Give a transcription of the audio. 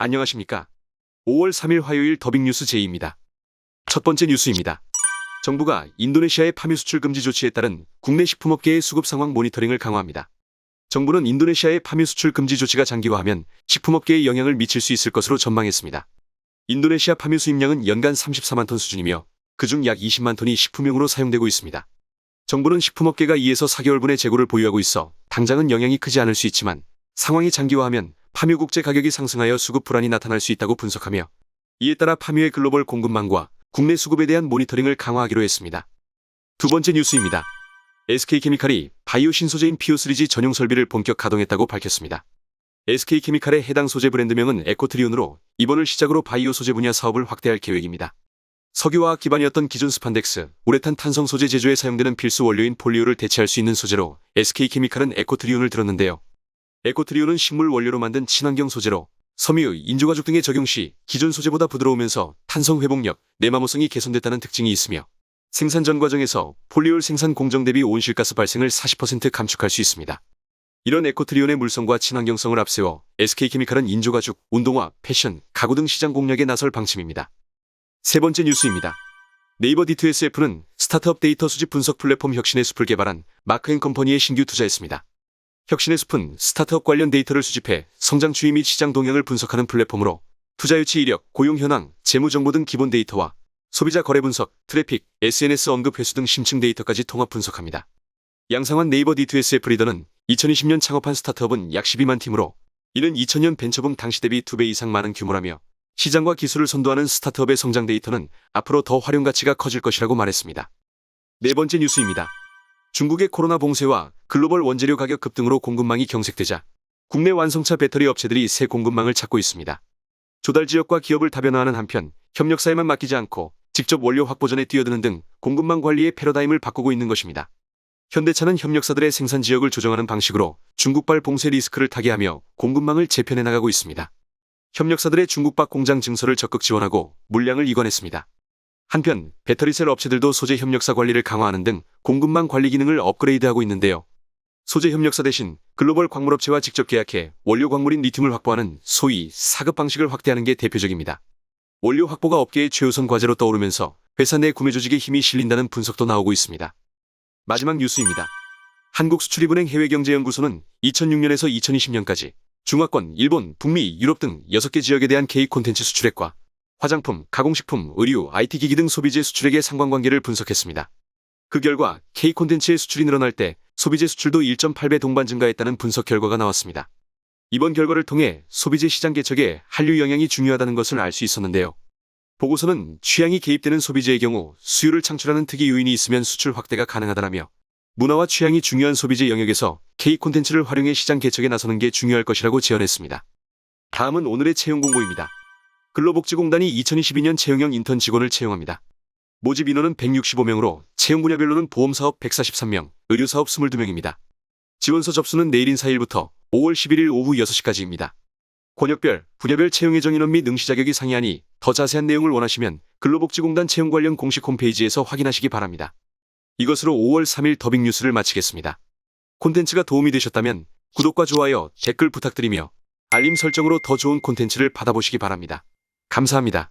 안녕하십니까. 5월 3일 화요일 더빅뉴스 제이입니다. 첫 번째 뉴스입니다. 정부가 인도네시아의 파묘 수출 금지 조치에 따른 국내 식품업계의 수급 상황 모니터링을 강화합니다. 정부는 인도네시아의 파묘 수출 금지 조치가 장기화하면 식품업계에 영향을 미칠 수 있을 것으로 전망했습니다. 인도네시아 파묘 수입량은 연간 34만 톤 수준이며 그중 약 20만 톤이 식품용으로 사용되고 있습니다. 정부는 식품업계가 2에서 4개월분의 재고를 보유하고 있어 당장은 영향이 크지 않을 수 있지만 상황이 장기화하면 파묘 국제 가격이 상승하여 수급 불안이 나타날 수 있다고 분석하며 이에 따라 파묘의 글로벌 공급망과 국내 수급에 대한 모니터링을 강화하기로 했습니다. 두 번째 뉴스입니다. SK케미칼이 바이오 신소재인 PO3G 전용 설비를 본격 가동했다고 밝혔습니다. SK케미칼의 해당 소재 브랜드명은 에코트리온으로 이번을 시작으로 바이오 소재 분야 사업을 확대할 계획입니다. 석유화학 기반이었던 기존 스판덱스, 우레탄 탄성 소재 제조에 사용되는 필수 원료인 폴리오를 대체할 수 있는 소재로 SK케미칼은 에코트리온을 들었는데요. 에코트리온은 식물 원료로 만든 친환경 소재로 섬유, 인조가죽 등의 적용 시 기존 소재보다 부드러우면서 탄성 회복력, 내마모성이 개선됐다는 특징이 있으며 생산 전 과정에서 폴리올 생산 공정 대비 온실가스 발생을 40% 감축할 수 있습니다. 이런 에코트리온의 물성과 친환경성을 앞세워 SK케미칼은 인조가죽, 운동화, 패션, 가구 등 시장 공략에 나설 방침입니다. 세 번째 뉴스입니다. 네이버 D2SF는 스타트업 데이터 수집 분석 플랫폼 혁신의 숲을 개발한 마크앤컴퍼니에 신규 투자했습니다. 혁신의 숲은 스타트업 관련 데이터를 수집해 성장 추이 및 시장 동향을 분석하는 플랫폼으로 투자 유치 이력, 고용 현황, 재무 정보 등 기본 데이터와 소비자 거래 분석, 트래픽, SNS 언급 횟수 등 심층 데이터까지 통합 분석합니다. 양상환 네이버 D2SF 리더는 2020년 창업한 스타트업은 약 12만 팀으로 이는 2000년 벤처붐 당시 대비 2배 이상 많은 규모라며 시장과 기술을 선도하는 스타트업의 성장 데이터는 앞으로 더 활용 가치가 커질 것이라고 말했습니다. 네 번째 뉴스입니다. 중국의 코로나 봉쇄와 글로벌 원재료 가격 급등으로 공급망이 경색되자 국내 완성차 배터리 업체들이 새 공급망을 찾고 있습니다. 조달 지역과 기업을 다변화하는 한편 협력사에만 맡기지 않고 직접 원료 확보전에 뛰어드는 등 공급망 관리의 패러다임을 바꾸고 있는 것입니다. 현대차는 협력사들의 생산 지역을 조정하는 방식으로 중국발 봉쇄 리스크를 타개하며 공급망을 재편해 나가고 있습니다. 협력사들의 중국박 공장 증설을 적극 지원하고 물량을 이관했습니다. 한편 배터리셀 업체들도 소재 협력사 관리를 강화하는 등 공급망 관리 기능을 업그레이드하고 있는데요. 소재 협력사 대신 글로벌 광물업체와 직접 계약해 원료 광물인 리튬을 확보하는 소위 사급 방식을 확대하는 게 대표적입니다. 원료 확보가 업계의 최우선 과제로 떠오르면서 회사 내 구매 조직에 힘이 실린다는 분석도 나오고 있습니다. 마지막 뉴스입니다. 한국수출입은행 해외경제연구소는 2006년에서 2020년까지 중화권, 일본, 북미, 유럽 등 6개 지역에 대한 K콘텐츠 수출액과 화장품, 가공식품, 의류, IT기기 등 소비재 수출액의 상관관계를 분석했습니다. 그 결과 K콘텐츠의 수출이 늘어날 때 소비재 수출도 1.8배 동반 증가했다는 분석 결과가 나왔습니다. 이번 결과를 통해 소비재 시장 개척에 한류 영향이 중요하다는 것을 알 수 있었는데요. 보고서는 취향이 개입되는 소비재의 경우 수요를 창출하는 특이 요인이 있으면 수출 확대가 가능하다라며 문화와 취향이 중요한 소비재 영역에서 K콘텐츠를 활용해 시장 개척에 나서는 게 중요할 것이라고 제언했습니다. 다음은 오늘의 채용 공고입니다. 근로복지공단이 2022년 채용형 인턴 직원을 채용합니다. 모집 인원은 165명으로 채용 분야별로는 보험사업 143명, 의료사업 22명입니다. 지원서 접수는 내일인 4일부터 5월 11일 오후 6시까지입니다. 권역별, 분야별 채용 예정 인원 및 응시 자격이 상이하니 더 자세한 내용을 원하시면 근로복지공단 채용 관련 공식 홈페이지에서 확인하시기 바랍니다. 이것으로 5월 3일 더빅뉴스를 마치겠습니다. 콘텐츠가 도움이 되셨다면 구독과 좋아요, 댓글 부탁드리며 알림 설정으로 더 좋은 콘텐츠를 받아보시기 바랍니다. 감사합니다.